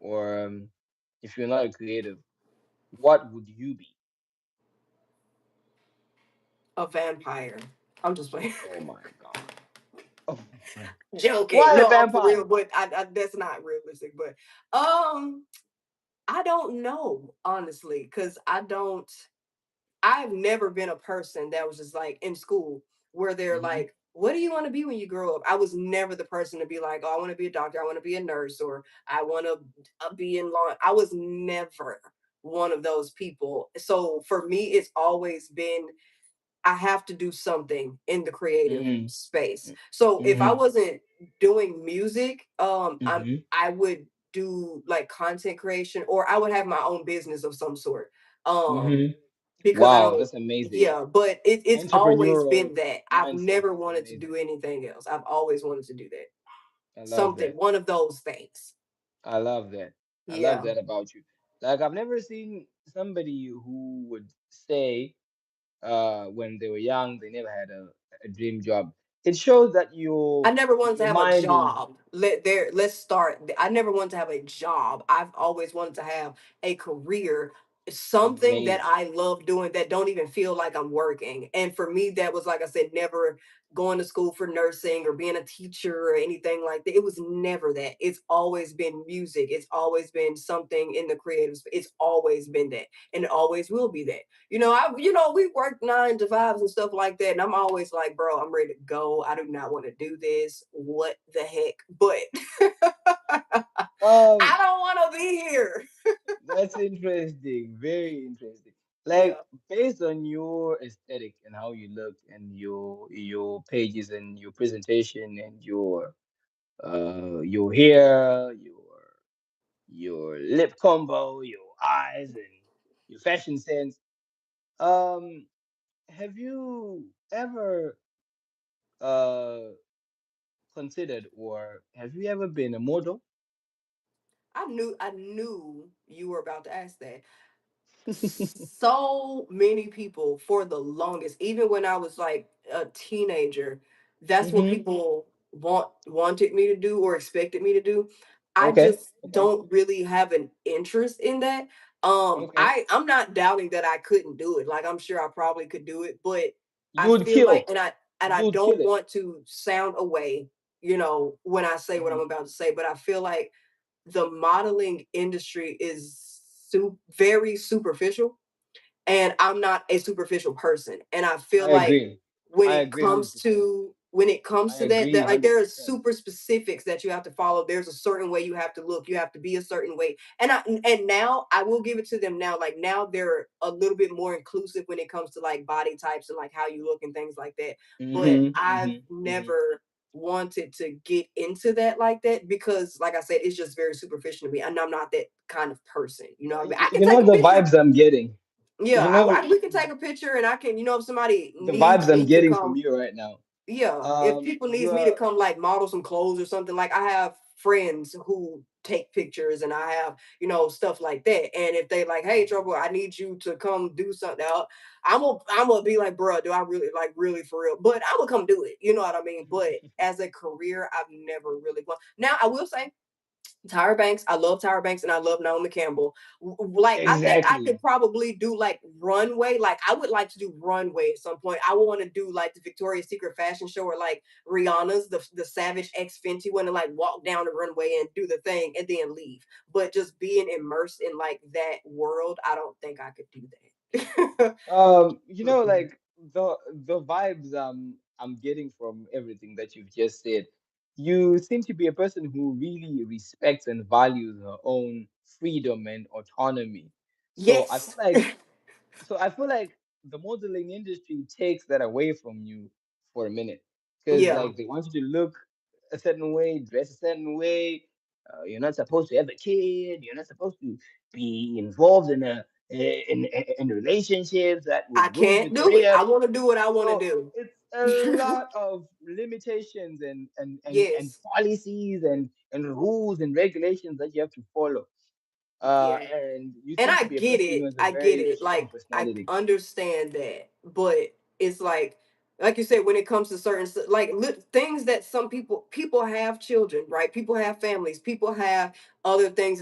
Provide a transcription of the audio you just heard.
or if you're not a creative, what would you be? A vampire. I'm just playing. Oh my God. Oh my. Joking. Why a No, I'm for real, vampire? but that's not realistic. But um, I don't know honestly, because I've never been a person that was just like in school where they're Hmm. like, what do you want to be when you grow up? I was never the person to be like, oh, I want to be a doctor, I want to be a nurse, or I want to be in law. I was never one of those people. So for me, it's always been I have to do something in the creative Hmm. space. So if I Hmm. wasn't doing music, Hmm. I would do like content creation, or I would have my own business of some sort. Um, Hmm. because I Wow, don't, that's amazing. yeah, but it's always Entrepreneurial been that. I've mindset never is wanted to amazing. do anything else. I've always wanted to do that. I love Something, that. one of those things. I love that. I love Yeah. that about you. Like I've never seen somebody who would say when they were young they never had a dream job. It shows that I never wanted to your have a mind is job. Let's start. I never wanted to have a job. I've always wanted to have a career, something that amazing. I love doing that don't even feel like I'm working. And for me, that was like I said, never going to school for nursing or being a teacher or anything like that. It was never that. It's always been music. It's always been something in the creative. It's always been that, and it always will be that. We work 9 to 5s and stuff like that. And I'm always like, bro, I'm ready to go. I do not want to do this. What the heck? But Um, I don't want to be here. that's interesting. Very interesting. Yeah. Like based on your aesthetic and how you look and your pages and your presentation and your hair, your lip combo, your eyes and your fashion sense. Um, have you ever uh considered or have you ever been a model? I knew you were about to ask that. So many people for the longest, even when I was like a teenager, that's what Mm-hmm. people wanted me to do or expected me to do. I Okay. just Okay. don't really have an interest in that. Okay. I'm not doubting that I couldn't do it. Like I'm sure I probably could do it, but You I would feel like kill. and I You would kill don't it. want to sound away, when I say what I'm Mm-hmm. about to say, but I feel like the modeling industry is very superficial, and I'm not a superficial person. And I feel I like agree. when I it agree comes 100%. to when it I comes to that, agree that like there are 100%. super specifics that you have to follow. There's a certain way you have to look. You have to be a certain way. And now I will give it to them now. Like now they're a little bit more inclusive when it comes to like body types and like how you look and things like that. But Mm-hmm. I've Mm-hmm. Mm-hmm. never wanted to get into that like that because like I said, it's just very superficial to me. And I'm not that kind of person. You know what I mean? I can You know take a the picture. vibes I'm getting. Yeah, You know we can take a picture, and I can, if somebody the vibes needs I'm me to getting from come, you right now. yeah, if people You needs me to are come like model some clothes or something, like I have friends who take pictures and I have, stuff like that. And if they like, hey, Trouble, I need you to come do something out, I'm gonna be like, bro, do I really like really for real? But I will come do it. You know what I mean? But as a career, I've never really gone. Now I will say Tyra Banks. I love Tyra Banks and I love Naomi Campbell. Like I think I exactly. could probably do like runway. Like I would like to do runway at some point. I would want to do like the Victoria's Secret fashion show or like Rihanna's the Savage X Fenty one to like walk down the runway and do the thing and then leave. But just being immersed in like that world, I don't think I could do that. Mm-mm. Like the vibes I'm getting from everything that you've just said. You seem to be a person who really respects and values her own freedom and autonomy. So I feel Yes. like I feel like the modeling industry takes that away from you for a minute because Yeah. like they want you to look a certain way, dress a certain way. You're not supposed to have a kid. You're not supposed to be involved in relationships that would I ruin your can't do it. career. I want to do what I want to So do. it's a lot of limitations and Yes. policies and rules and regulations that you have to follow. Yeah. And you And seem I to be a get person who it. has a I get very it. strong Like I personality. understand that, but it's like you said, when it comes to certain like things that some people have children, right? People have families. People have other things